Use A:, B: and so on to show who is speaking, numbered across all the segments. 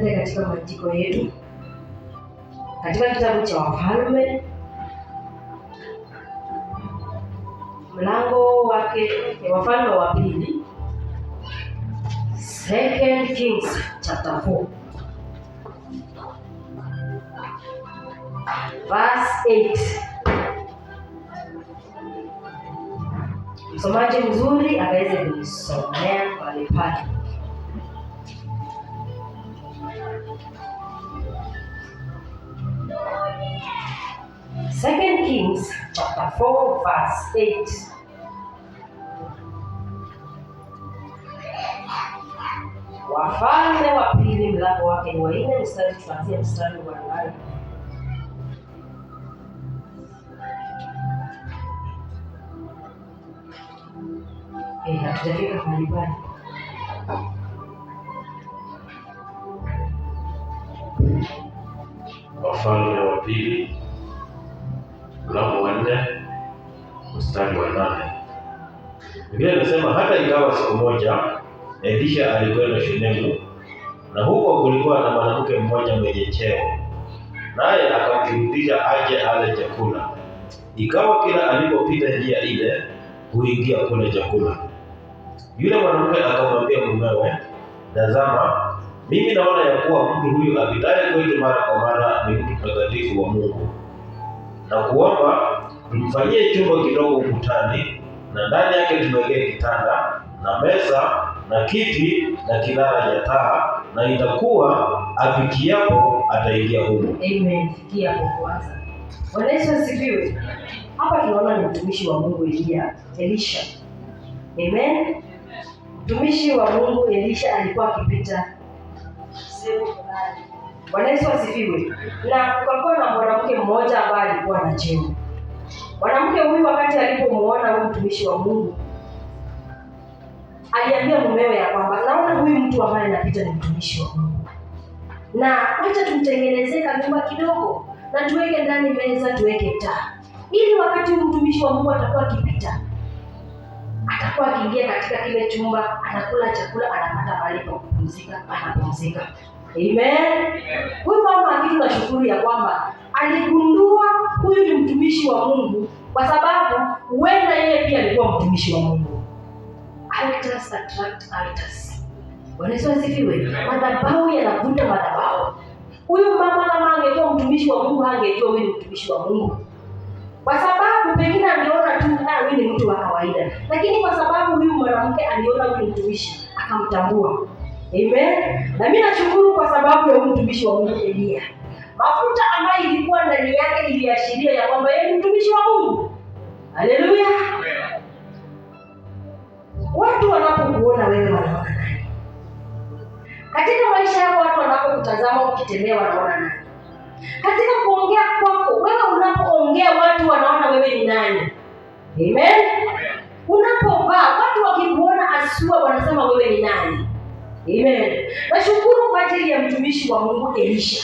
A: Tuende katika maandiko yetu katika kitabu cha Wafalme, mlango wake Wafalme wa pili, 2 Kings chapter 4 verse 8. Msomaji mzuri akaweze kunisomea pale pale. Second Kings chapter 4 verse 8. Wafalme wa pili mlango wake ni wa 4 mstari tuanzie mstari wa 8. Hatujafika mahali pale.
B: Wafalme wa pili mlango wa 4 mstari wa 8. Biblia inasema hata ikawa siku moja Elisha alikwenda Shunemu, na huko kulikuwa na mwanamke mmoja mwenye cheo, naye akamshurutisha aje ale chakula. Ikawa kila alipopita njia ile huingia kule chakula. Yule mwanamke akamwambia mumewe, tazama, mimi naona ya kuwa mtu huyu apitaye kwetu mara kwa mara ni mtu mtakatifu wa Mungu, na kuomba tumfanyie chumba kidogo ukutani, na ndani yake tumwekee kitanda na meza na kiti na kinara cha taa, na itakuwa apikiapo ataingia humo.
A: Amen. Fikia hapo kwanza. Bwana Yesu asifiwe. Hapa tunaona ni mtumishi wa Mungu Elisha. Amen. Mtumishi wa Mungu Elisha alikuwa akipita sehemu fulani. Bwana Yesu asifiwe. Na kulikuwa na mwanamke mmoja ambaye alikuwa na cheo. Mwanamke huyu wakati alipomuona huyu mtumishi wa Mungu, aliambia mumewe ya kwamba naona huyu mtu ambaye anapita ni mtumishi wa Mungu, na acha tumtengenezee nyumba kidogo na tuweke ndani meza, tuweke taa, ili wakati huyu mtumishi wa Mungu atakuwa akipita, atakuwa akiingia katika kile chumba, anakula chakula, anapata mahali pa kupumzika, anapumzika. Amen. Huyu mama akitu na shukuru ya kwamba aligundua huyu ni mtumishi wa Mungu, kwa sababu huenda yeye pia alikuwa mtumishi wa Mungu. Altars attract altars. Bwana Yesu asifiwe. Madhabahu yanavuta madhabahu. Huyu mama kama angekuwa mtumishi wa Mungu, angejua huyu ni mtumishi wa Mungu, kwa sababu pengine angeona tu huyu ni mtu wa kawaida, lakini kwa sababu huyu mwanamke aliona huyu mtumishi, akamtambua. Amen. Na mimi nashukuru kwa sababu ya huyu mtumishi wa Mungu Elia. Mafuta ambayo ilikuwa ndani yake iliashiria ya kwamba yeye ni mtumishi wa Mungu. Haleluya. Watu wanapokuona wewe wanaona nani? Katika maisha yako watu wanapokutazama ukitembea wanaona nani? Katika kuongea kwako wewe, unapoongea watu wanaona wewe ni nani? Amen. Unapovaa watu wakikuona asua wanasema wewe ni nani? Amen. Nashukuru kwa ajili ya mtumishi wa Mungu Elisha.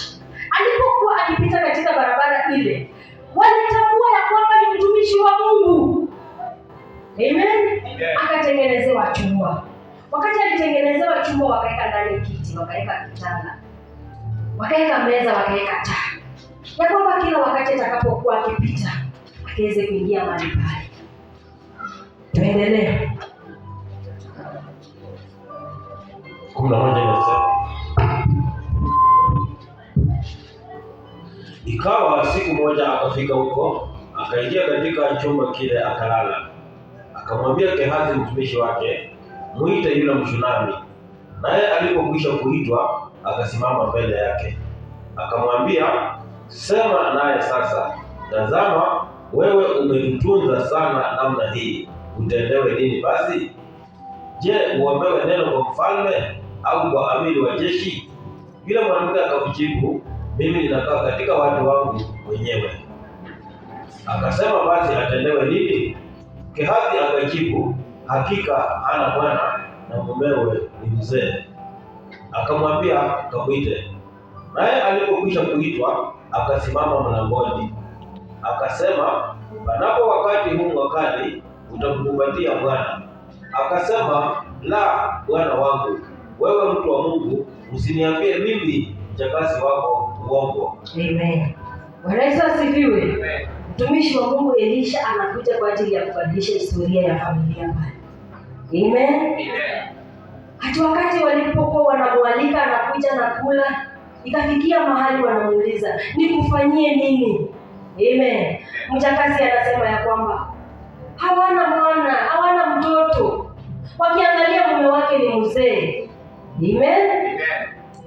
A: Alipokuwa akipita katika barabara ile, walitambua ya kwamba ni mtumishi wa Mungu. Amen. Akatengenezewa chumba. Wakati alitengenezewa chumba, wakaweka ndani kiti, wakaweka kitanda, wakaweka meza, wakaweka taa, ya kwamba kila wakati atakapokuwa akipita akiweze kuingia mahali pale. Tuendelee.
B: 11 inasema, ikawa siku moja akafika huko, akaingia katika chumba kile akalala. Akamwambia Gehazi mtumishi wake, muite yule Mshunami. Naye alipokwisha kuitwa, akasimama mbele yake. Akamwambia, sema naye sasa. Tazama, wewe umetutunza sana namna hii, utendewe nini basi? Je, uombewe neno kwa mfalme au kwa amiri wa jeshi? Yule mwanamke akamjibu, mimi ninakaa katika watu wangu wenyewe. Akasema, basi atendewe nini? Gehazi akajibu, hakika hana bwana na mumewe ni mzee. Akamwambia, kamwite. Naye alipokwisha kuitwa, akasimama mlangoni. Akasema, panapo wakati huu mwakani utamkumbatia Bwana. Akasema, la, bwana wangu, wewe mtu wa Mungu, usiniambie mimi mjakazi wako uongo.
A: Amen. Bwana Yesu asifiwe. Amen. Mtumishi wa Mungu Elisha anakuja kwa ajili ya kubadilisha historia ya familia pale. Amen. Amen. Hata wakati walipokuwa wanamwalika anakuja na kula, ikafikia mahali wanamuuliza, nikufanyie nini? Amen. Mjakazi anasema ya kwamba hawana mwana, hawana mtoto. Wakiangalia mume wake ni mzee. Amen.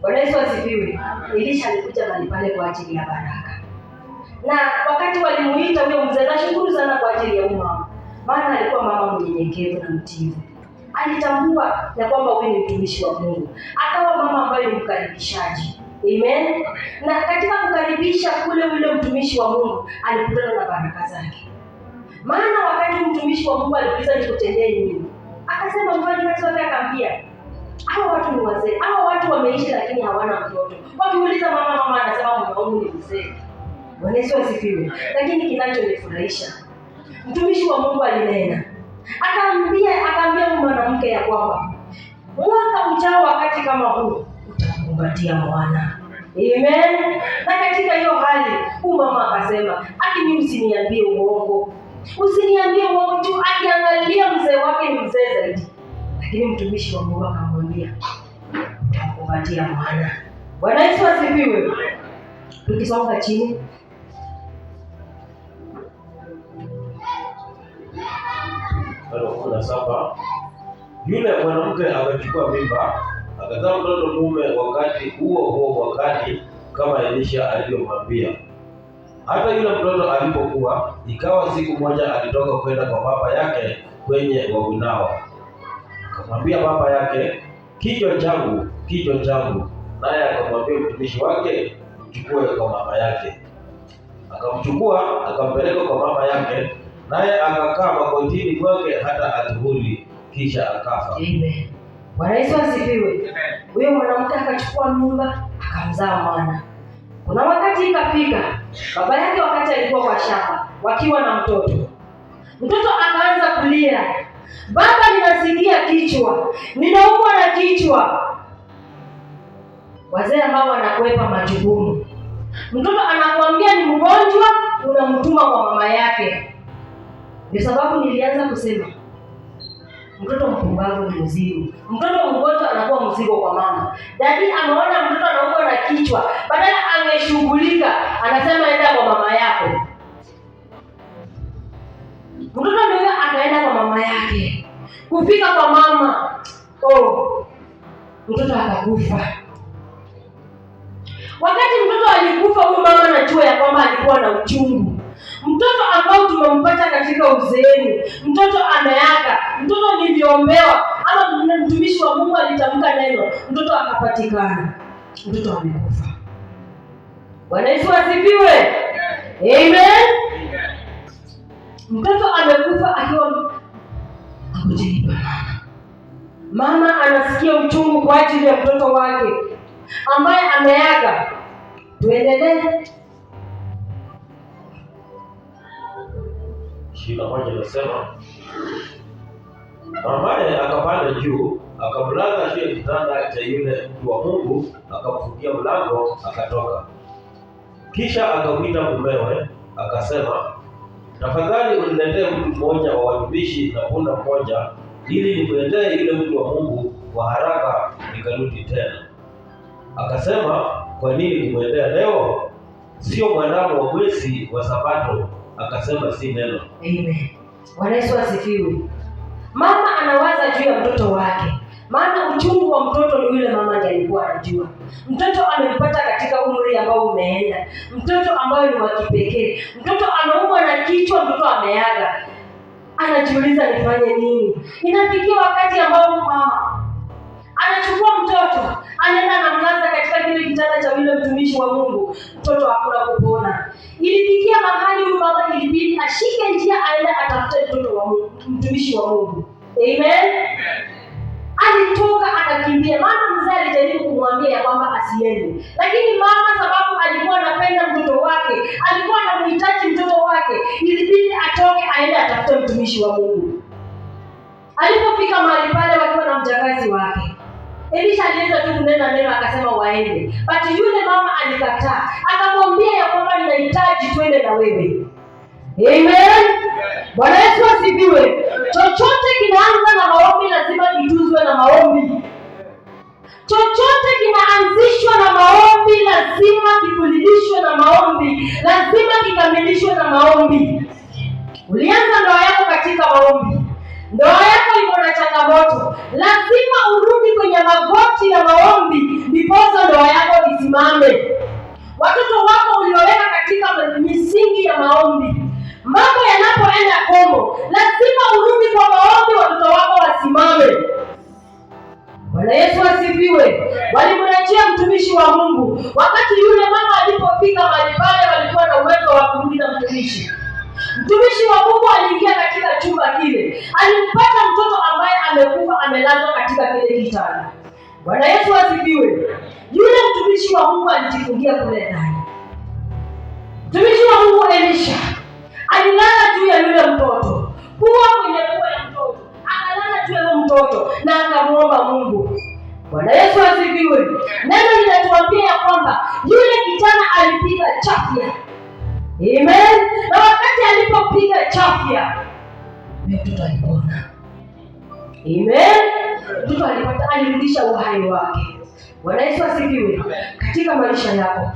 A: Bwana Yesu asifiwe. Elisha alikuja mahali pale kwa ajili ya baraka. Na wakati walimuita huyo mzee, nashukuru sana kwa ajili ya mama. Maana alikuwa mama mnyenyekevu na mtiifu. Alitambua ya kwamba huyu ni mtumishi wa Mungu. Akawa mama ambaye ni mkaribishaji. Amen. Na katika kukaribisha kule yule mtumishi wa Mungu alikutana na baraka zake. Maana wakati mtumishi wa Mungu aliuliza nikutendee nini? Akasema mfanyakazi wake akamwambia, hao watu ni wazee. Hao watu wameishi lakini hawana mtoto. Wakiuliza mama anasema mume wangu ni mzee. Bwana Yesu asifiwe. Lakini kinachonifurahisha, mtumishi wa Mungu alinena. Akaambia mwanamke ya kwamba mwaka ujao wakati kama huu utakumbatia mwana. Amen. Na katika hiyo hali, mama akasema, mimi usiniambie uongo. Usiniambie uongo tu, akiangalia mzee wake ni mzee zaidi. Lakini mtumishi wa Mungu akamwambia, utakumbatia mwana. Bwana Yesu asifiwe. Tukisonga chini.
B: Kuna saba. Yule mwanamke akachukua mimba, akazaa mtoto mume wakati huo wakati kama Elisha alivyomwambia. Hata yule mtoto alipokuwa, ikawa siku moja alitoka kwenda kwa baba yake kwenye wavunao. Akamwambia baba yake, kichwa changu. Naye akamwambia mtumishi wake, mchukue kwa mama yake. Akamchukua akampeleka kwa mama yake, naye akakaa magotini kwake hata adhuhuri, kisha akafa.
A: Amen. Bwana Yesu asifiwe. Huyo mwanamke akachukua mimba, akamzaa mwana. Kuna wakati ikafika, baba yake wakati alikuwa kwa shamba, wakiwa na mtoto. Mtoto akaanza kulia, baba, ninasikia kichwa, ninaumwa na kichwa. Wazee ambao wanakwepa majukumu. Mtoto anakuambia ni mgonjwa, unamtuma kwa mama yake. Ndio sababu nilianza kusema, mtoto mpumbavu ni mzigo. Mtoto mgonjwa anakuwa mzigo kwa mama. Dadi ameona mtoto anaumwa na kichwa, badala angeshughulika, anasema enda kwa mama yako. Mtoto ndio akaenda kwa mama yake. Kufika kwa mama, mtoto akakufa. Wakati mtoto alikufa, huyu mama anajua ya kwamba alikuwa na uchungu. Mtoto ambao tumempata katika uzeeni, mtoto ameaga, mtoto niliombewa, ama mtumishi wa Mungu alitamka neno, mtoto akapatikana, mtoto amekufa. Bwana Yesu asifiwe. Amen. Mtoto amekufa akiwa hakujalipa mama anasikia uchungu kwa ajili ya mtoto wake ambaye ameaga. Tuendelee.
B: 21 nasema, mamaye akapanda juu, akamlaza juu ya kitanda cha yule mtu wa Mungu, akamfungia mlango, akatoka. Kisha akamwita mumewe, akasema, tafadhali uniletee mtu mmoja wa watumishi na punda mmoja, ili nimwendee yule mtu wa Mungu kwa haraka nikarudi tena. Akasema, kwa nini kumwendea leo? Sio mwandamo wa mwezi wa Sabato. Akasema, si neno.
A: Amen. Bwana Yesu asifiwe. Mama anawaza juu ya mtoto wake. Maana uchungu wa mtoto ni yule mama ndiye alikuwa anajua. Mtoto amempata katika umri ambao umeenda. Mtoto ambaye ni wa kipekee. Mtoto anaumwa na kichwa, mtoto ameaga. Anajiuliza nifanye nini? Inafikia wakati ambao mama anachukua mtoto, anaenda anamlaza katika kile kitanda cha yule mtumishi wa Mungu. Mtoto hakuna kupona. Ilifikia mahali huyu mama ilibidi ashike njia aende atafute mtoto wa Mungu, mtumishi wa Mungu. Amen. Alitoka akakimbia. Maana mzee alijaribu kumwambia ya kwamba asiende. Lakini mama sababu alikuwa anapenda mtoto wake, alikuwa anamhitaji mtoto wake, ilibidi atoke aende atafute mtumishi wa Mungu. Alipofika mahali pale wakiwa na mjakazi wake, Elisha aliweza tu kunena neno akasema waende. But yule mama alikataa. Akamwambia ya kwamba ninahitaji twende na wewe. Amen. Bwana Yesu asifiwe. Chochote kinaanza na maombi lazima kituzwe na maombi. Chochote kinaanzishwa na maombi lazima kifulilishwe na maombi. Lazima kikamilishwe na maombi. Ulianza ndoa yako katika maombi. Ndoa yako iko na changamoto. Lazima urudi kwenye magoti ya maombi ndiposa ndoa yako isimame. Watoto wako ulioweka katika misingi ya maombi, mambo yanapoenda kombo, lazima urudi kwa maombi watoto wako wasimame. Bwana Yesu asifiwe. Walimrejea mtumishi wa Mungu. Wakati yule mama alipofika mahali pale, walikuwa na uwezo wa kurudi na mtumishi. Mtumishi wa Mungu aliingia katika chumba kile. Alimpata mtoto ambaye amekufa amelazwa katika kile kitanda. Bwana Yesu asifiwe. Yule mtumishi wa Mungu alijifungia kule ndani. Mtumishi wa Mungu Elisha alilala juu ya yule mtoto. Kuwa kwenye pua ya mtoto. Akalala juu ya yule mtoto na akamuomba Mungu. Bwana Yesu asifiwe. Neno linatuambia ya kwamba yule kijana alipiga chafya. Amen. Na wakati alipopiga chafya, mtoto alipona. Amen. Mtoto alirudisha uhai wake. Bwana Yesu asifiwe. Katika maisha yako,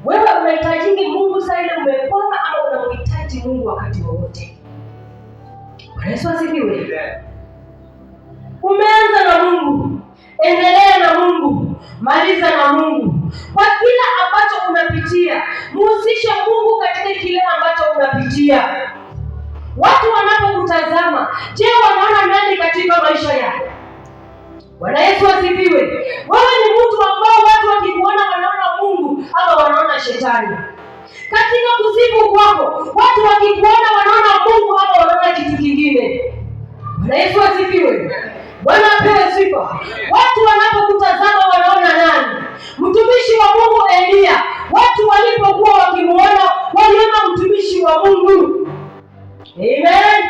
A: wewe unahitaji Mungu saa ile umepona ama unamhitaji Mungu wakati wowote? Bwana Yesu asifiwe. Umeanza na Mungu, endelea na Mungu, maliza na Mungu. Kwa kila ambacho unapitia, muhusishe Mungu katika kile ambacho unapitia. Watu wanapokutazama, je, wanaona nani katika maisha yako? Bwana Yesu asifiwe. Wewe ni mtu ambao watu wakikuona wanaona Mungu ama wanaona shetani? Katika kusifu kwako, watu wakikuona wanaona Mungu ama wanaona kitu kingine? Bwana Yesu asifiwe. Bwana apewe sifa. Watu wanapokutazama wanaona nani? Mtumishi wa Mungu Elia, watu walipokuwa wakimuona waliona mtumishi wa Mungu. Amen.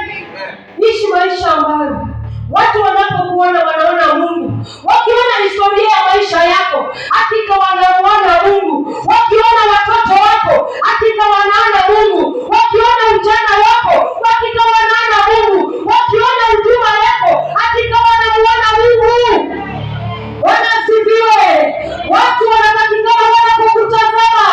A: Ishi maisha ambayo watu wanapokuona wanaona Mungu. Wakiona historia ya maisha yako, hakika wanaona Mungu. Wakiona watoto wako, hakika wanaona Mungu. Wakiona ujana wako, hakika wanaona Mungu. Wakiona huduma yako, hakika wanamuona Mungu. Bwana asifiwe. Watu wanatakikana wanapokutazama,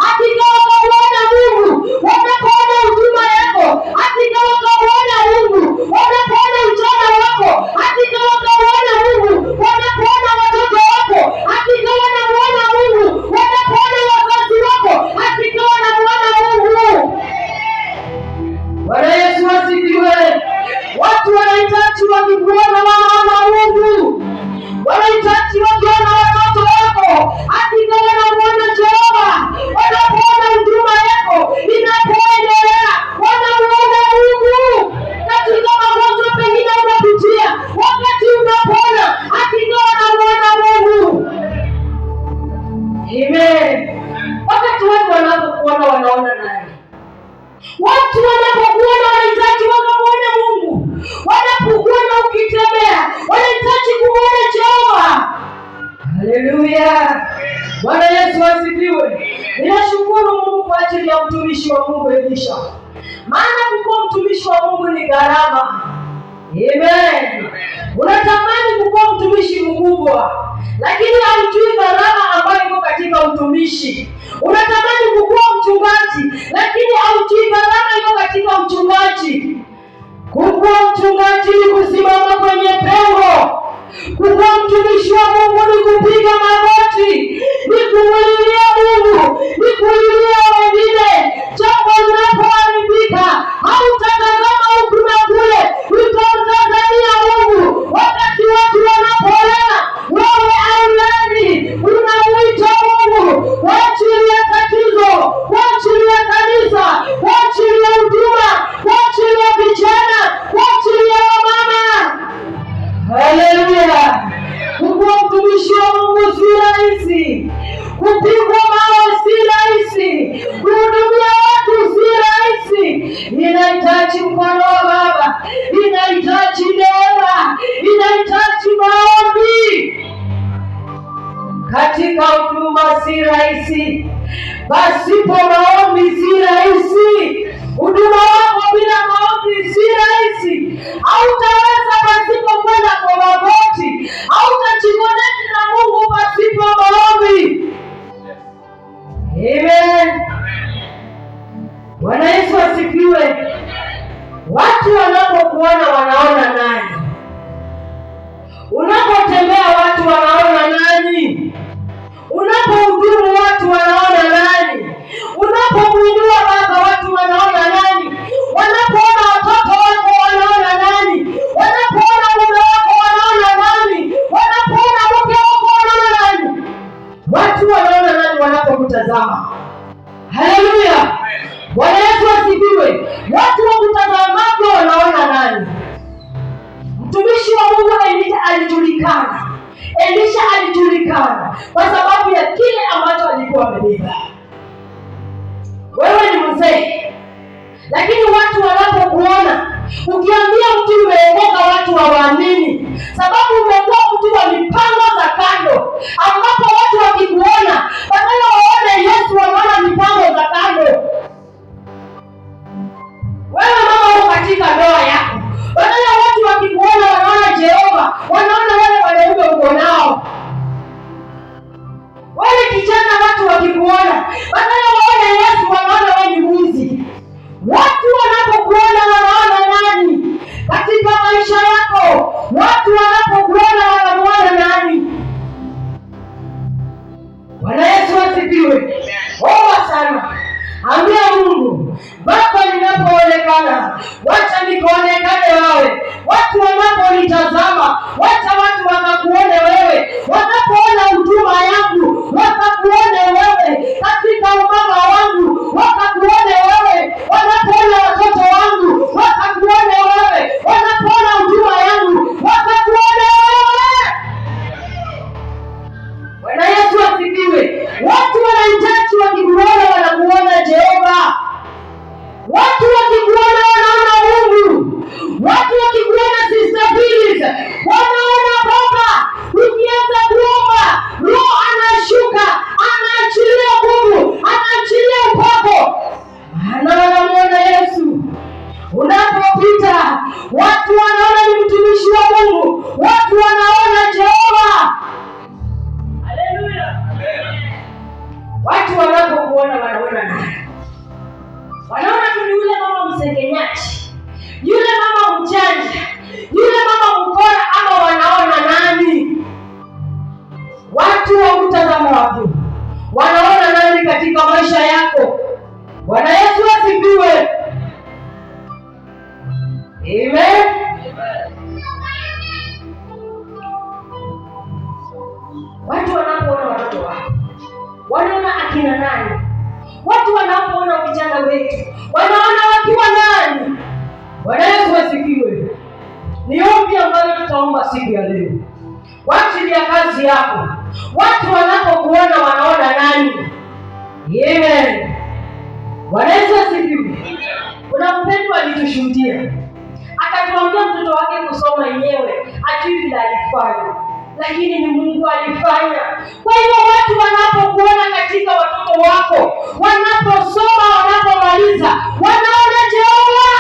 A: hakika wanamuona Mungu. Wanapoona huduma yako, hakika wanamuona Mungu. Wanapoona ujana wako, hakika wanamuona Mungu. Wanapoona watoto wako, hakika wanamuona Mungu. Wanapoona wazazi wako, hakika wanamuona Mungu. Bwana Yesu asifiwe. Watu wanahitaji wakikuona wanaona Mungu. Wanahitaji wakiona watoto wako, hakika wanamuona Jehova. Wanapoona huduma yako inapoendelea, wanamuona Mungu. Katika magonjwa pengine unapitia, wakati unapona, hakika wanamuona Mungu. Amen. Wakati watu wanapokuona wanaona nani? Watu wanapokuona wanahitaji wanamuona Mungu. Wanapokuona ukitembea, wanahitaji kumuona Jehova. Haleluya. Bwana Yesu asifiwe. Ninashukuru Mungu kwa ajili ya mtumishi wa Mungu Elisha. Maana kuwa mtumishi wa Mungu ni gharama. Amen. Unatamani kuwa mtumishi mkubwa, lakini haujui gharama ambayo iko katika utumishi. Unatamani kuwa mchungaji, lakini haujui gharama iko katika uchungaji. Kuwa mchungaji ni kusimama kwenye pengo. Kuwa mtumishi wa Mungu ni kupiga magoti, ni kumlilia Mungu, ni kulilia wengine. Jambo linapoharibika, hautatazama huku na kule, utamtazamia Mungu. Wakati watu wanapoona wewe aulani, unamuita Mungu. Waachilie tatizo, waachilie kanisa, waachilie huduma, waachilie vijana, waachilie wamama. Haleluya. Kuwa mtumishi wa Mungu si rahisi. Kupigwa mawe si rahisi. Kuhudumia watu si rahisi. Inahitaji mkono wa Baba. Inahitaji neema. Inahitaji maombi. Katika huduma si rahisi, pasipo maombi si rahisi. Huduma wako bila maombi si rahisi. Hautaweza pasipo kwenda kwa magoti. Hautajikonekti na Mungu pasipo maombi. Amen. Bwana Yesu asifiwe. Watu wanapokuona wanaona nani? Unapotembea watu wanaona nani? Unapohudumu watu wanaona nani? Unapomwinua Baba watu wanaona nani? Wanapoona watoto wako wanaona nani? Wanapoona mume wako wanaona nani? Wanapoona mke wako wanaona nani? Watu wanaona nani wanapokutazama? Haleluya! Bwana Yesu asifiwe. Watu wakutazamapo wanaona nani? Mtumishi wa Mungu Elisha alijulikana kwa sababu ya kile ambacho alikuwa amebeba. Wewe ni mzee, lakini watu wanapokuona, ukiambia mtu umeokoka, watu hawaamini, sababu umekuwa mtu wa mipango za kando, ambapo watu wakikuona badala waone Yesu wanaona mipango za kando. Wewe mama uko katika ndoa yako, badala watu wakikuona wanaona Jehova, wanaona wale wanaume uko nao. Wewe kijana, watu wakikuona badala waone Yesu wanaona wewe ni mwizi. Watu wanapokuona wanaona nani katika maisha yako? Watu wanapokuona wanaona nani? Bwana Yesu asifiwe. Omba sana, ambia Mungu, Baba, ninapoonekana wacha nikaonekane wewe. Watu wanaponitazama wacha watu wakakuone wewe. Wanapoona huduma yangu wakakuone wewe. Katika umama wangu wakakuone wewe. Wanapoona watoto wangu wakakuone wewe. Wanapoona huduma yangu wakakuone wewe. Bwana Yesu asifiwe. Watu wanahitaji wakikuona wanakuona Jehova. Watu wakikuona wanaona Mungu. Watu wakikuona Sister Phyllis wanaona Baba. Ukianza kuomba, Roho anashuka, anaachilia nguvu, anaachilia upako. Maana wanamuona Yesu. Unapopita watu wanaona ni mtumishi wa Mungu. Watu wanaona Jehova. Haleluya. Watu wanapokuona wanaona nani? Wanaona tu yule mama msengenyaji, yule mama mjanja, yule mama mkora, ama wanaona nani? Watu wakutazama wapi? Wanaona nani katika maisha yako? Bwana Yesu asifiwe. Amen. Watu wanapoona watoto wako wanaona akina nani? Watu wanapoona vijana wetu wanaona wakiwa nani? Bwana Yesu asifiwe. Ni ombi ambalo tutaomba siku ya leo kwa ajili ya kazi yako. Watu wanapokuona wanaona nani? Amen. Bwana Yesu asifiwe. Kuna mpendwa alitushuhudia, akatuambia mtoto wake kusoma yenyewe ajui vile alifanya, lakini ni Mungu alifanya. Kwa hiyo watu wanapokuona katika watoto wako, wanaposoma, wanapomaliza, wanaona Jehova.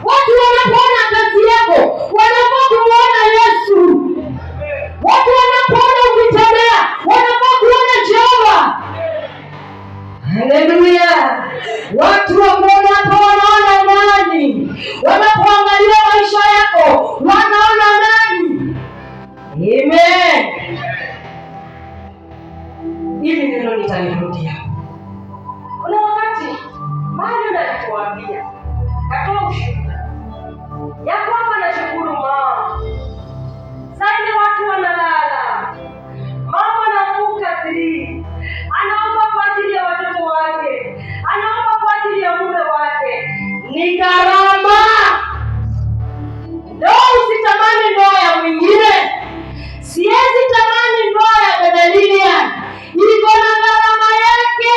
A: Watu wanapoona kazi yako, wanafaa kumuona Yesu. Watu wanapoona ukitembea, wanafaa kuona Jehova. Haleluya. Watu wanapoona nani? Wanapoangalia maisha yako, wanaona nani? Amen. Hili neno nitalirudia. Kuna wakati mahali nalituambia, katoa ushuhuda ya kwamba nashukuru mama. Sasa watu wanalala, mama anaamka 3, anaomba kwa ajili ya watoto wake, anaomba kwa ajili ya mume wake. Ni gharama. Ndio usitamani ndoa ya mwingine. Siwezi tamani ndoa ya dada Lilian. Iko na gharama yake.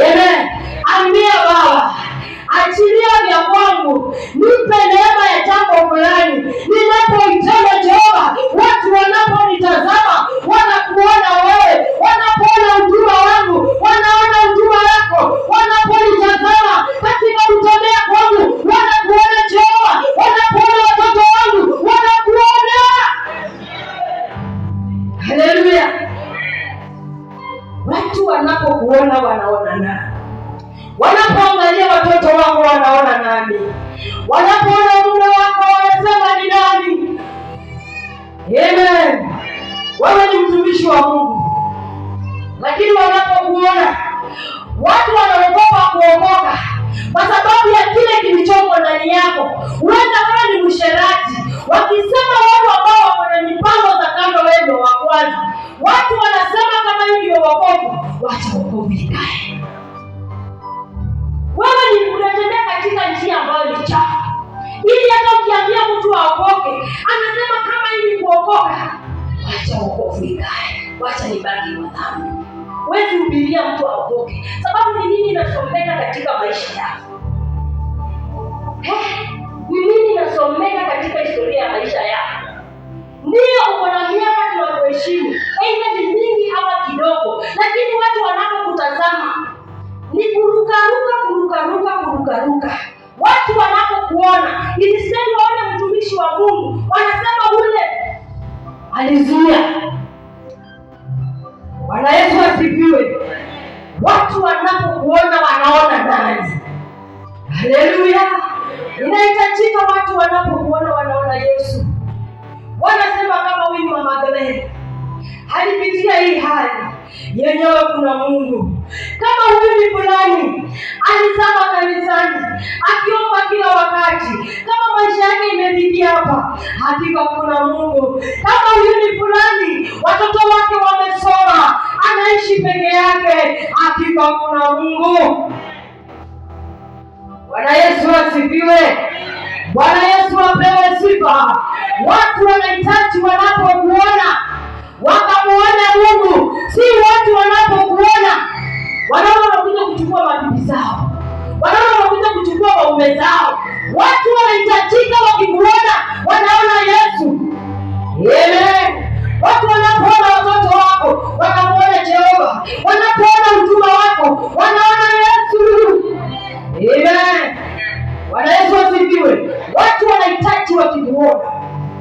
A: Amen. Ambia Baba, achilia vya kwangu, nipe neema ya jambo fulani. Ninapoitana Jehova, watu wanaponitazama wanakuona wewe, wanapoona huduma wangu wanaona huduma yako, wanaponitazama katika kutembea kwangu wanakuona Jehova, wanapoona watoto wangu wanakuona. Haleluya. Watu wanapokuona wanaona nani? Wanapoangalia watoto wako wanaona nani? Wanapoona mume wako wanasema ni nani? Amen. Wewe ni mtumishi wa Mungu. Lakini wanapokuona, watu wanaogopa kuokoka kwa sababu ya kile kilichomo ndani yako. Huenda wewe ni msherati. Wakisema watu ambao wako na mipango za kando, wewe ndio wa kwanza. Watu wanasema kama hiyo ndio wokovu, wacha wokovu ikae. Wewe ni unatembea katika njia ambayo ni chafu. Ili hata ukiambia mtu aokoke, anasema kama hivi kuokoka, wacha wokovu ikae. Wacha nibaki kwa dhambi. Wewe hubiria mtu aokoke. Sababu ni nini inasomeka katika maisha yako? Ni nini inasomeka katika historia ya maisha yako? Ndio uko na miaka tunakuheshimu, aidha ni mingi ama kidogo, lakini watu wanapokutazama ni kurukaruka. Watu wanapokuona, instead waone mtumishi wa Mungu, wanasema ule alizuia. Bwana Yesu asifiwe. Watu wanapokuona wanaona nani? Haleluya. Inahitajika watu wanapokuona wanaona Yesu. Wanasema kama huyu Mama Magdalena alipitia hii hali, yenyewe kuna Mungu. Kama huyu fulani alisema kanisani akiomba kila wakati, kama maisha yake imefikia hapa, hakika kuna Mungu. Kama huyu fulani watoto wake wamesoma, anaishi peke yake, hakika kuna Mungu. Bwana Yesu asifiwe. Bwana Yesu apewe sifa. Watu wanahitaji wanapokuona wakamuone Mungu, si watu wanapokuona wanakuja kuchukua mabibi zao, wanakuja kuchukua waume zao. Watu wanahitajika wakikuona wanaona Yesu. Amen. Watu wanapoona watoto wako wanamuona Jehova, wanapoona huduma wako wanaona Yesu. Amen. Bwana Yesu asifiwe. Watu wanahitaji wakikuona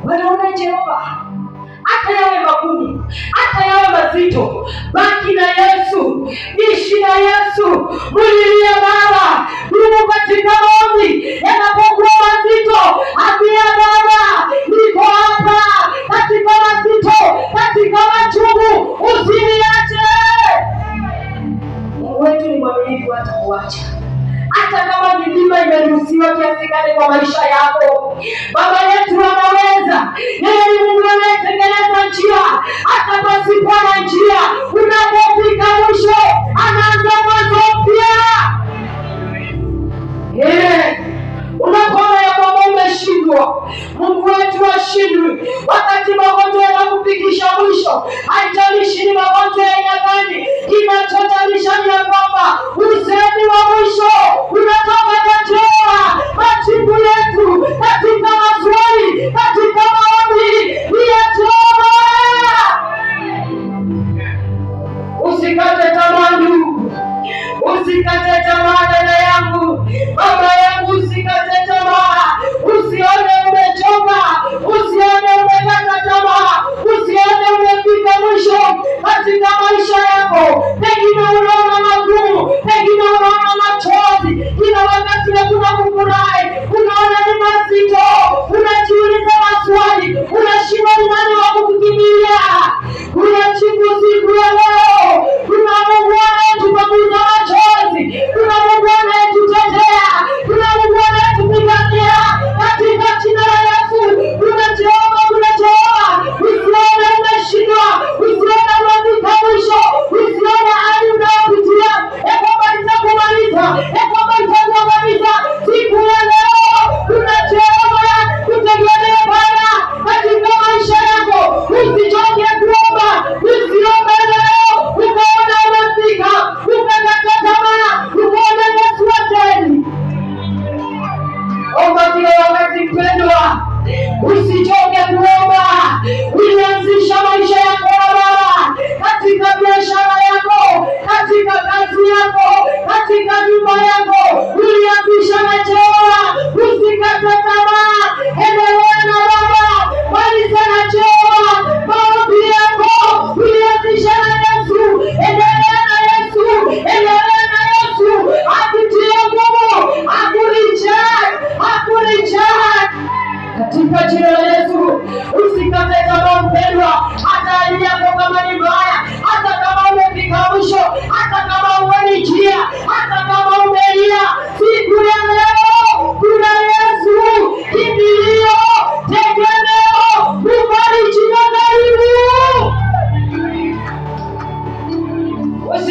A: wanaona Jehova. Hata yawe magumu, hata yawe mazito, baki na Yesu, ishi na Yesu. Mulilie Baba, Mungu katika maombi yanapokuwa mazito, ambia Baba, niko hapa katika mazito, katika machungu, usiniache. Mungu wetu ni mwaminifu, hata kuacha. Hata kama milima imeruhusiwa kiasi gani kwa maisha yako, Baba yetu anaweza. Yeye ni Mungu anayetengeneza njia hata pasipo na njia. Unapofika mwisho, anaanza mwanzo mpya. Unapoona ya kwamba umeshindwa, Mungu wetu hashindwi. Wakati magonjwa yanakufikisha mwisho, haijalishi ni magonjwa ya aina gani, kinachotalisha ni ya kwamba usemi wa mwisho unatoka kwa Jehova. Majibu yetu katika maswali, katika maombi ni ya Jehova. Usikate tamaa ndugu, usikate tamaa dada yangu, mama yangu, usikate tamaa. Usione umechoka, usione umekata tamaa, usione umefika mwisho katika maisha yako. Pengine unaona magumu, pengine unaona machozi, kila wakati hakuna kufurahi, unaona ni mazito, unajiuliza maswali, unashindwa ni nani wa kukukimbilia. Unajibu siku ya leo, kuna Mungu anayetupanguza machozi, kuna Mungu anayetutetea, kuna Mungu anayetupigania katika jina la Yesu. Kuna Jehova, kuna Jehova. Usione umeshindwa, usione umefika mwisho.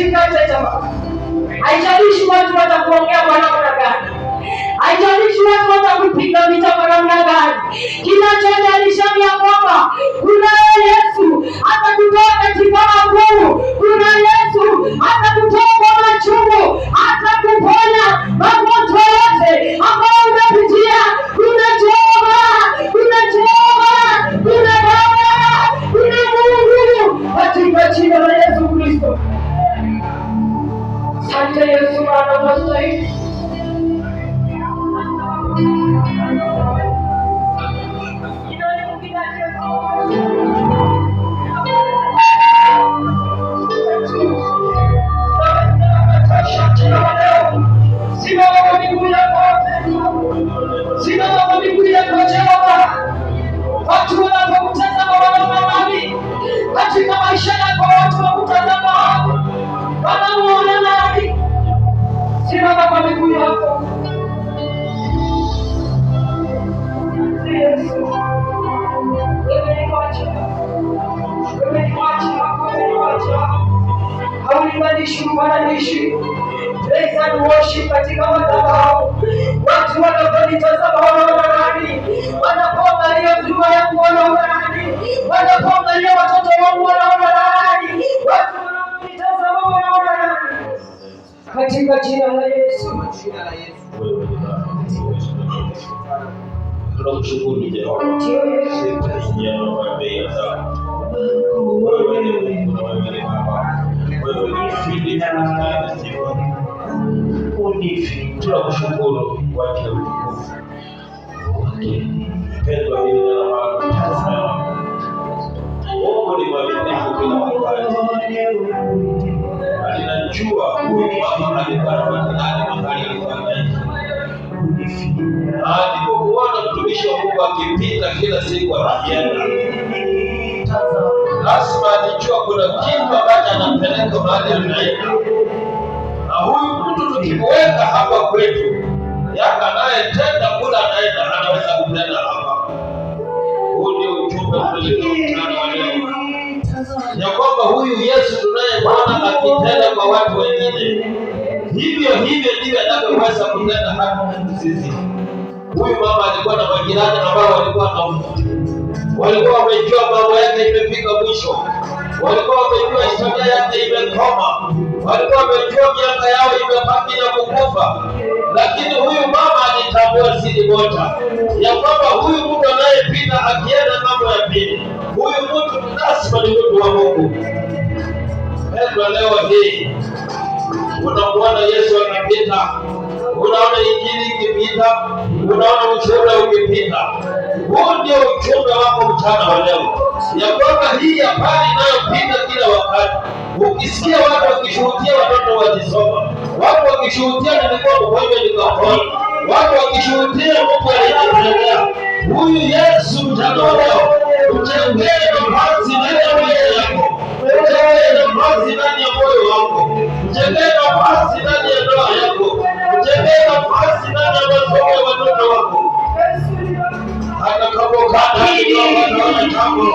A: Usikate tamaa. Haijalishi watu watakuongea kwa namna gani, haijalishi watu watakupiga vita kwa namna gani. Kinachojalisha ni ya kwamba kuna Yesu atakutoa katika magumu, kuna Yesu atakutoa kwa machungu, atakuponya magonjwa yote ambayo unapitia. Kuna Jehova, kuna Jehova, kuna Baba, kuna Mungu katika jina la Yesu Kristo. Asante Yesu, Bwana unastahili. Simama kwa miguu yako, simama kwa miguu yako Jehova. Watu wanapokutazama wanaona nani? Katika maisha yako watu wakutazama wanamuona nani? Simama kwa miguu yako. Yesu, haulibadishi ubadishi. Praise and worship katika madhabahu. Watu wanaponitazama wanaona nani? Wanapoangalia huduma yangu wanaona nani? Wanapoangalia watoto wangu wanaona nani? Watu wanaponitazama wanaona nani? Katika jina la Yesu.
B: Tunakushukuru Jehova. Tunakushukuru kwa kila utukufu. Pendwa hili na mama. Mungu ni mwaminifu kila wakati. Alinajua huyu mama alikuwa mahali mahali alipokuona mtumishi wa Mungu akipita kila siku akienda, lazima alijua kuna kitu ambacho anapeleka mahali anaenda. Na huyu mtu tukimweka hapa kwetu, yaka anayetenda kula anaenda, anaweza kutenda hapa. Huu ndio ujumbe tuliokutana wa leo, ya kwamba huyu Yesu tunayemwona akitenda kwa watu wengine, hivyo ndivyo anavyoweza kutenda hata sisi. Huyu mama alikuwa na majirani ambao walikuwa walikuwa wamejua mambo yake imefika mwisho, walikuwa wamejua historia yake imekoma, walikuwa wamejua miaka yao imebaki na kukufa. Lakini huyu mama alitambua siri moja, ya kwamba huyu mtu anayepita akienda mambo ya pili, huyu mtu lazima ni mtu wa Mungu. Pendwa, leo hii unamuona Yesu anapita, unaona injili ikipita, unaona ushuhuda ukipita. Huu ndio ujumbe wako mchana wa leo, ya kwamba hii habari inayopita kila wakati. Ukisikia watu wakishuhudia watoto wakisoma, watu wakishuhudia nilikuwa mgonjwa nikapona, watu wakishuhudia Mungu alinitendea, huyu Yesu mchana wa leo mjengee nafasi ndani ya maisha yako, mjengee nafasi ndani ya moyo wako, mjengee nafasi ndani ya ndoa yako, mjengee nafasi ndani ya masomo ya watoto wako. Hata kama ukata kidogo na jambo,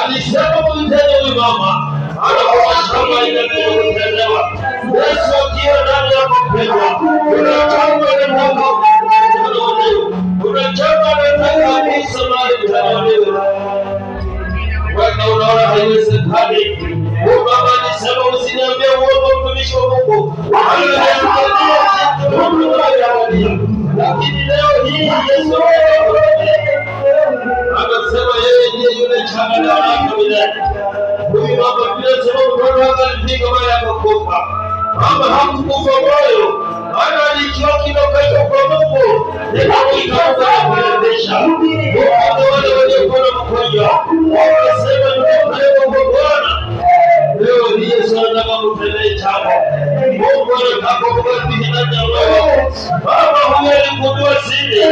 B: alisema mtende huyu mama, anakuwa shamba inakutendewa. Yesu akiwa ndani yako mpendwa, unachamba ni Mungu, unachamba anataka kabisa mahali mtanaolewe. Wewe unaona haiwezekani. Huyu mama alisema usiniambie uongo mtumishi wa Mungu. Lakini leo hii Yesu akasema yeye ndiye yule chana na milele. Huyu mama pia sema mtoto wake alifika mahali akakufa. Mama hakukufa moyo, maana alijua kile kwa Mungu nikamuita kuendesha. Wale waliokuwa na mgonjwa wakasema ndio kwa Bwana. Leo hii Yesu anataka kutendea jambo. Mungu anataka kubadili ndani ya roho. Baba huyu aligundua siri,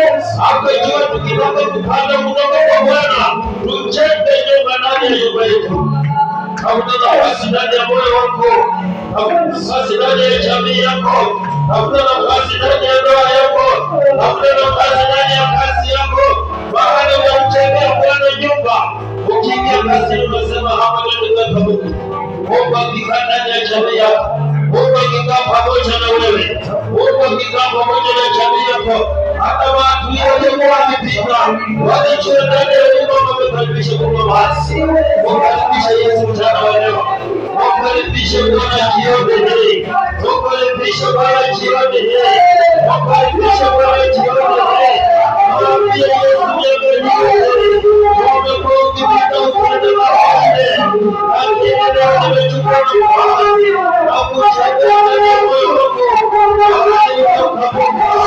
B: akajua tukitoka kupanda kutoka kwa Bwana, tujenge nyumba ndani ya nyumba yetu. hakuna nafasi ndani ya moyo wako, hakuna nafasi ndani ya jamii yako, hakuna nafasi ndani ya ndoa yako, hakuna nafasi ndani ya kazi yako. Mahali unamjengea Bwana nyumba, ukiingia kazini unasema hapa ndio Mungu. Mungu akikaa ndani ya jamii yako, Mungu akikaa pamoja na wewe, Mungu akikaa pamoja na jamii yako, hata watu waliokuwa wakipita walijua ndani ya nyumba wamekaribisha kwa basi. Wakaribisha Yesu mchana wa leo, wakaribisha Bwana jioni hii, wakaribisha Bwana jioni hii, wakaribisha Bwana jioni hii. Mwambie Yesu mwenyewe, umekuwa ukipita upande wa wale, lakini leo nimechukua nafasi na kuchagua ndani ya moyo wako. Wakati utakapokuwa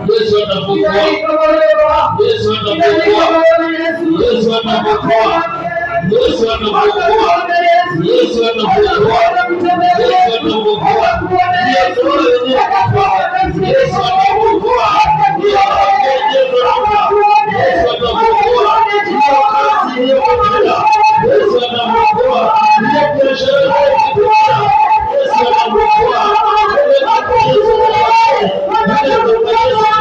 B: Yesu anapokuwa, Yesu anapokuwa, Yesu anapokuwa, Yesu anapokuwa, Yesu anapokuwa, Yesu anapokuwa, Yesu anapokuwa, Yesu anapokuwa, Yesu anapokuwa, kazi hiyo moja, Yesu anapokuwa, biashara hiyo moja, Yesu anapokuwa,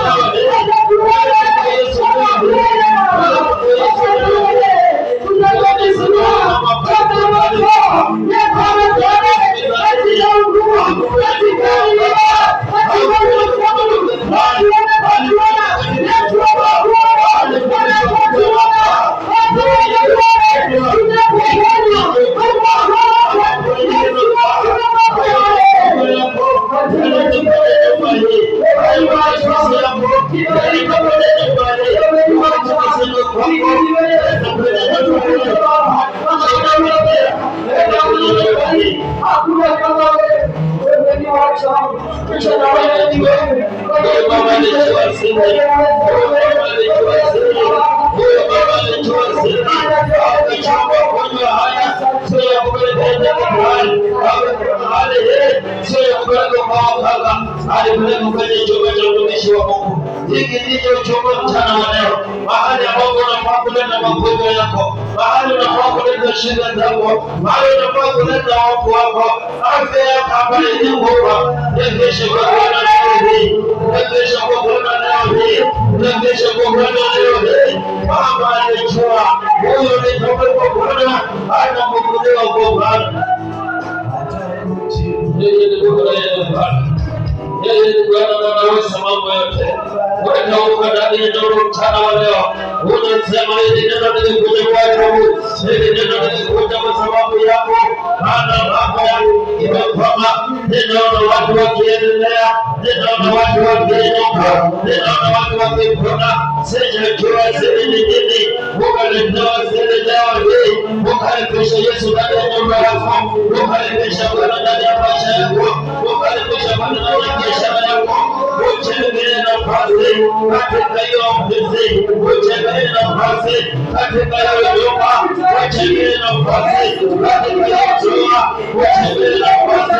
B: hiki ndicho chombo mchana wa leo, mahali ambapo unafaa kuleta magonjwa yako, mahali unafaa kuleta shida zako, mahali unafaa kuleta hofu wako, afya yako hapa yenye nguvu. Rejesha kwa Bwana leo hii, rejesha kwa Bwana leo hii, rejesha kwa Bwana leo hii. Baba alijua huyo ni toka kwa Bwana, anakukulewa kwa Bwana. Yeye ni Bwana, yeye ni Bwana anaweza mambo yote. Wewe ndani ya neno mchana wa leo unasema hili neno lilikuja kwako, hili neno lilikuja kwa sababu yako, maana mambo imekwama. Ninaona watu wakiendelea, ninaona watu wakiinuka, ninaona watu wakipona. Sijajua siri ni nini, ukaletewa siri leo hii, ukaribisha Yesu ndani ya nyumba yako, ukaribisha Bwana ndani ya maisha yako, ukaribisha Bwana ndani ya biashara yako. Uchengelee nafasi katika hiyo ofisi, uchengelee nafasi katika hiyo nyumba, uchengelee nafasi katika hiyo ndoa, uchengelee nafasi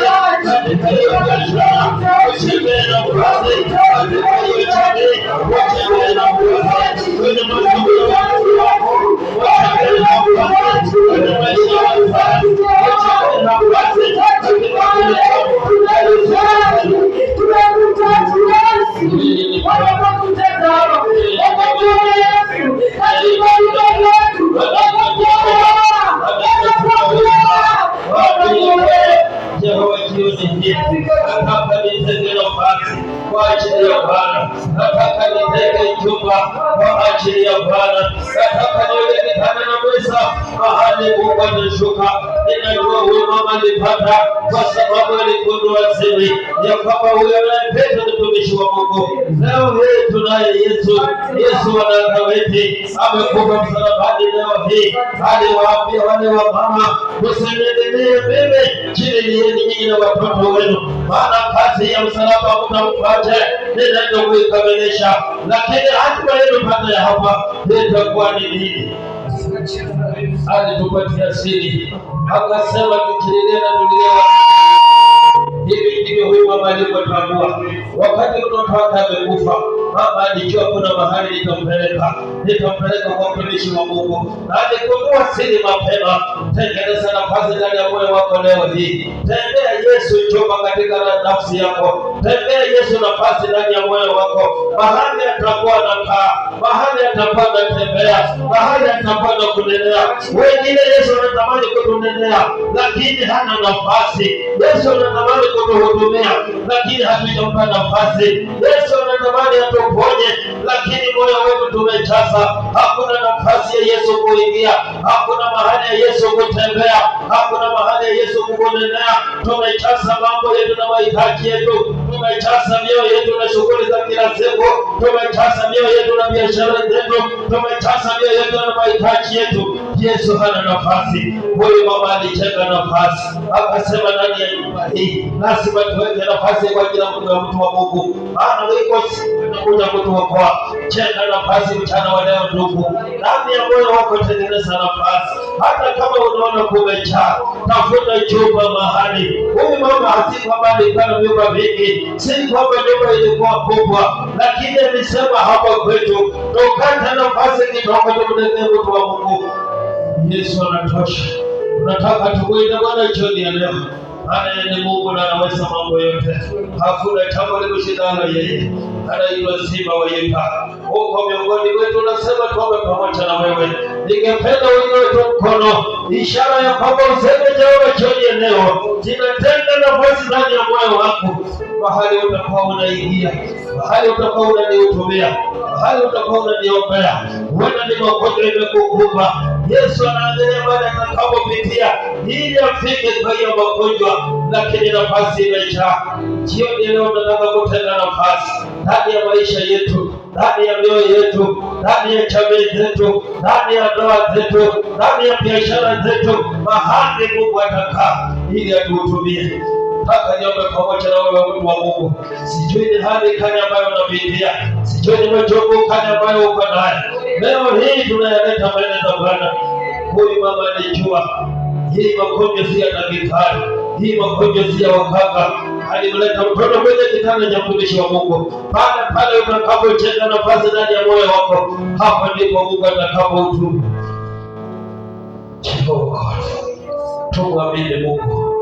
B: katika hiyo biashara, uchengelee nafasi katika hiyo jamii, uchengelee nafasi kwenye masomo ya watoto wako, uchengelee nafasi kwenye maisha ya wazazi, uchengelee nafasi katika kile ajili ya Bwana. Nataka niweke kitanda na meza mahali Mungu anashuka. Ninajua huyu mama alipata kwa sababu aligundua siri ya kwamba huyu anayependa mtumishi wa Mungu. Leo hii tunaye Yesu. Yesu wa Nazareti amekufa msalabani leo hii. Aliwaambia wale wa mama, msiniendelee mimi, jililieni nyinyi na watoto wenu, maana kazi ya msalaba mtampate, ninaenda kuikamilisha. Lakini hatima yenu baada ya hapa itakuwa ni nini? Alitupatia siri, akasema tukililia na tulia. Hivi ndivyo huyu mama alivyotambua. Wakati mtoto wake amekufa, mama alijua kuna mahali nitampeleka kwa mtumishi wa Mungu, na aligundua siri mapema. Tengeneza nafasi ndani ya moyo wako leo hii. Tembea Yesu choma katika nafsi yako. Tembea Yesu nafasi ndani ya moyo wako. Mahali atakuwa anakaa, mahali atakuwa anatembea, mahali atakuwa anakunenea. Wengine Yesu anatamani kutunenea, lakini hana nafasi. Yesu anatamani kutuhudumia, lakini hatujampa nafasi. Yesu anatamani atuponye, lakini moyo wetu tumejaza. Hakuna nafasi ya Yesu kuingia, hakuna mahali ya Yesu kutembea, hakuna mahali ya Yesu kukunenea. Tumejaza mambo yetu na mahitaji yetu, tumejaza mioyo yetu na shughuli za kila siku, tumejaza mioyo yetu na biashara zetu, tumejaza mioyo yetu na mahitaji yetu. Yesu hana nafasi. Huyu mama alicheka nafasi, akasema ndani ya nyumba hii lazima tuweke nafasi kwa ajili ya mtu wa Mungu, maana iko kuja kutuokoa. Chenga nafasi mchana wa leo ndugu, ndani ya moyo wako tengeneza nafasi. Hata kama unaona kumejaa, tafuta chumba mahali. Huyu mama si kwamba alikuwa na vyumba vingi, si kwamba nyumba ilikuwa kubwa, lakini alisema hapa kwetu tukate nafasi kidogo tumletee mtu wa Mungu. Yesu anatosha. Tunataka tumuite Bwana jioni ya leo. Yeye ni Mungu na anaweza mambo yote. Hakuna jambo limshindalo yeye. Anaitwa Simba wa Yuda. Huko miongoni mwetu nasema tuombe pamoja na wewe. Ningependa uinue mkono, ishara ya kwamba useme Jehova jioni ya leo. Ninatenga nafasi ndani ya moyo wako. Mahali utakuwa unaingia, mahali utakuwa unanihutumia, mahali utakuwa unaniombea. Huenda ni magonjwa imekukumba. Yesu anaangalia baada atakapopitia ili afike kwa hiyo magonjwa, lakini nafasi imejaa. Jioni leo tunataka kutenga nafasi ndani ya maisha yetu, ndani ya mioyo yetu, ndani ya jamii zetu, ndani ya ndoa zetu, ndani ya biashara zetu, mahali Mungu atakaa ili atuhudumie. Nataka niombe pamoja na wewe mtu wa Mungu. Sijui ni hali gani ambayo unapitia, sijui ni majongo gani ambayo uko nayo. Leo hii tunayaleta mbele za Bwana. Huyu mama alijua hii magonjwa si ya daktari, hii magonjwa si ya waganga. Alimleta mtoto kwenye kitanda cha mtumishi wa Mungu. Pale utakapojenga nafasi ndani ya moyo wako, hapo ndipo Mungu atakapohudumu. Tumwamini Mungu.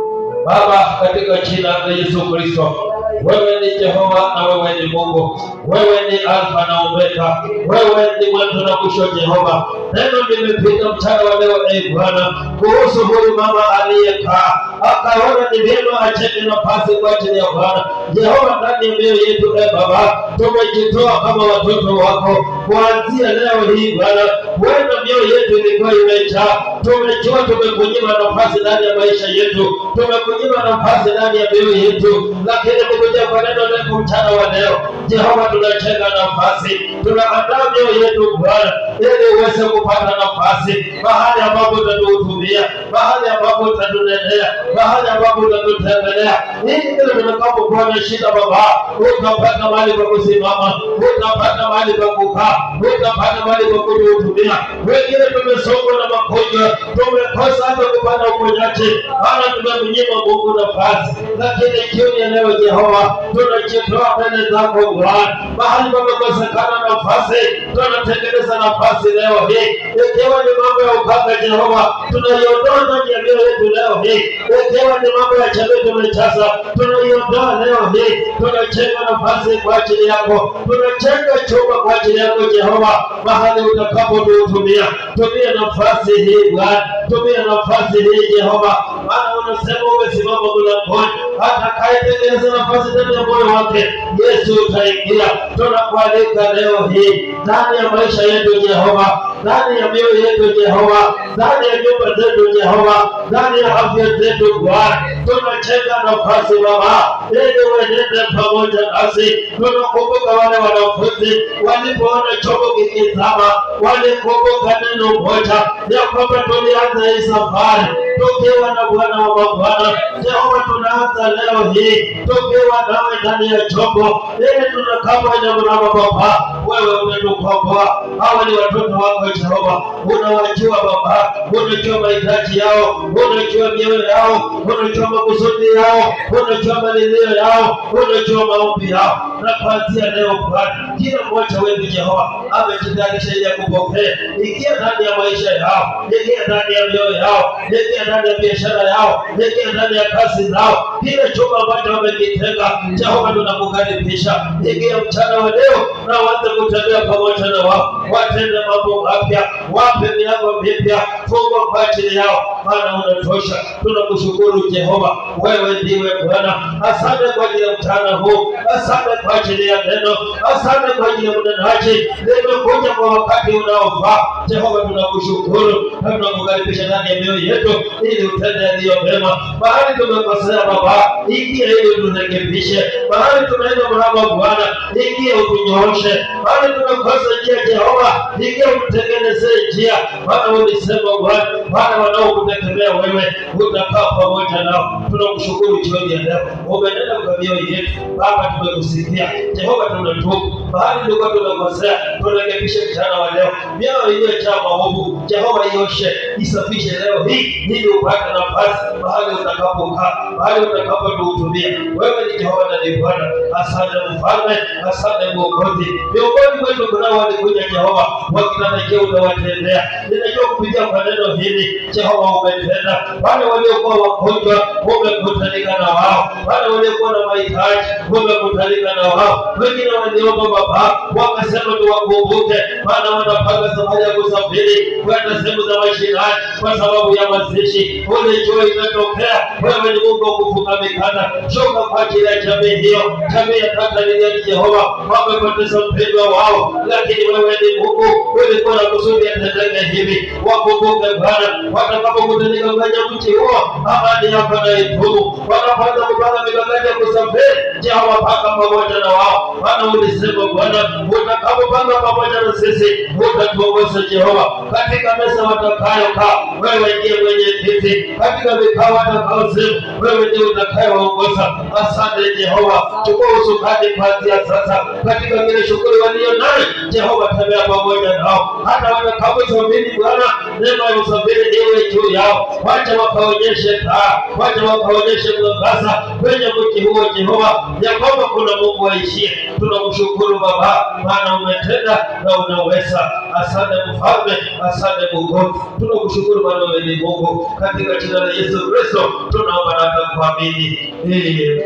B: Baba, katika jina la Yesu Kristo, wewe ni Jehova na wewe ni Mungu. Wewe ni Alfa na Omega. Wewe ni mwanzo na mwisho Jehova. Neno limepita mchana wa leo Bwana kuhusu huyu mama aliyekaa akaona ni vyema acheke nafasi kwa ajili ya Bwana. Jehova, ndani ya mioyo yetu Baba, tumejitoa kama watoto wako kuanzia leo hii Bwana. Wewe mioyo yetu ilikuwa imejaa. Tumejua tumekunyima nafasi ndani ya maisha yetu, tumekunyima nafasi ndani ya mioyo yetu, lakini kupitia kwa neno lako mchana wa leo Jehova, tunachenga nafasi, tunaandaa mioyo yetu Bwana ili uweze kupata nafasi mahali ambapo utatuhudumia, mahali ambapo utatunenea, mahali ambapo utatutembelea, ili tutakapokuwa na shida Baba, utapata mahali pa kusimama, utapata mahali pa kukaa, utapata mahali pa kutuhudumia. Wengine tumesongwa na magonjwa, tumekosa hata kupata uponyaji, maana tumemnyima Mungu nafasi. Lakini jioni ya leo Jehova, tunajitoa mbele zako Bwana, mahali pamekosekana nafasi, tunatengeneza nafasi leo hii. Ikiwa ni mambo ya uganga Jehova, tunaiondoa ndani ya mioyo yetu leo hii. Ikiwa ni mambo ya jamii tumejaza, tunaiondoa leo hii. Tunajenga nafasi kwa ajili yako, tunajenga chumba kwa ajili yako Jehova, mahali utakapotuhudumia. Tumia nafasi hii Bwana, tumia nafasi hii Jehova, maana unasema umesimama mlangoni atakayetengeneza nafasi ndani ya moyo wake, Yesu utaingia. Tunakualika leo hii ndani ya maisha yetu Jehova, ndani ya mioyo yetu Jehova, ndani ya nyumba zetu Jehova, ndani ya afya zetu Bwana. Tunachenga nafasi Baba, ili uenende pamoja nasi. Tunakumbuka wale wanafunzi walipoona chombo kikizama, walikumbuka neno moja ya kwamba tulianza hii safari tukiwa na Bwana wa mabwana. Jehova, tunaanza leo hii tukiwa nawe ndani ya chombo, ili tunakapofanya mraba Baba, wewe umetukomboa. Hawa ni watoto wako Jehova, unawajua Baba, unajua mahitaji yao, unajua mioyo yao, unajua makusudi yao, unajua malilio yao, unajua maombi yao. Na kuanzia leo Bwana, kila mmoja wetu Jehova amejitayarisha ili kupokea. Ingia ndani ya maisha yao, ingia ndani ya mioyo yao, ingia ndani ya biashara yao, ingia ndani ya kazi zao. Kile chumba ambacho wamekitenga Jehova, tunakukaribisha. Ingia mchana wa leo na waanze kutembea pamoja na wao, watende mambo mapya, wape milango mipya, fungua kwa ajili yao, maana unatosha. Tunakushukuru Jehova, wewe ndiwe Bwana. Asante kwa ajili ya mchana huu, asante kwa ajili ya neno, asante kwa ajili ya mnenaji. Limekuja kwa wakati unaofaa Jehova, tunakushukuru na tunakukaribisha ndani ya mioyo yetu ili utende yaliyo mema. Mahali tumekosea Baba, ingia ili turekebishe. Mahali tumeenda mraba Bwana, ingia utunyooshe. Mahali tumekosa njia Jehova, ingia ututengenezee njia. Maana ulisema Bwana, wale wanaokutegemea wewe utakaa pamoja nao. Tunakushukuru jioni ya leo, umenena kwa mioyo yetu Baba, tumekusikia Jehova, tunatubu. Mahali tulikuwa tumekosea, turekebishe mchana wa leo. Mioyo iliyojaa maovu Jehova, ioshe, isafishe leo hii ili upate nafasi mahali utakapokaa, mahali utakapotuhudumia. Wewe ni Jehova na ni Bwana. Asante Mfalme, asante Mwokozi. Miongoni mwetu kunao walikuja Jehova wakitarajia utawatendea. Ninajua kupitia kwa neno hili Jehova umetenda. Wale waliokuwa wagonjwa umekutanika na wao, wale waliokuwa na mahitaji umekutanika na wao. Wengine waliomba Baba wakasema tuwakumbuke, maana wanapanga safari ya kusafiri kwenda sehemu za mashinani kwa sababu ya mazishi. Ulijua itatokea. Wewe ni Mungu wa kufunga mikanda. Shuka kwa ajili ya jamii hiyo, jamii ya Tanzania Jehova, wamepoteza mpendwa wao, lakini wewe ni Mungu, ulikuwa na kusudi yatendeke hivi. Wakumbuke Bwana, watakapokutanika kwenye mji huo, amani yako na itumu. Wanapoanza kupanga mikakati ya kusafiri Jehova, panga pamoja na wao, maana ulisema Bwana, utakapopanga pamoja na sisi utatuongoza Jehova. Katika meza watakayokaa wewe ndiye mwenye kiti, katika vikao watakaosema wewe ndiye utakayewaongoza. Asante Jehova, chukua usukani kuanzia sasa katika kile shughuli walio nayo Jehova, tembea pamoja nao. Hata watakaposafiri Bwana, neema ya usafiri iwe juu yao. Wacha wakaonyeshe taa, wacha wakaonyeshe mwangaza kwenye mji huo Jehova, ya kwamba kuna Mungu aishie. Tunakushukuru Baba, maana umetenda na unaweza. Asante Mfalme, asante Mungu. Tunakushukuru maana wewe ni Mungu. Katika jina la Yesu Kristo tunaomba na kuamini. Amen.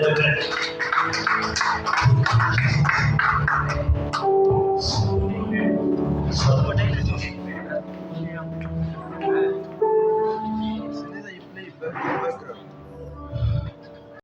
B: Amen.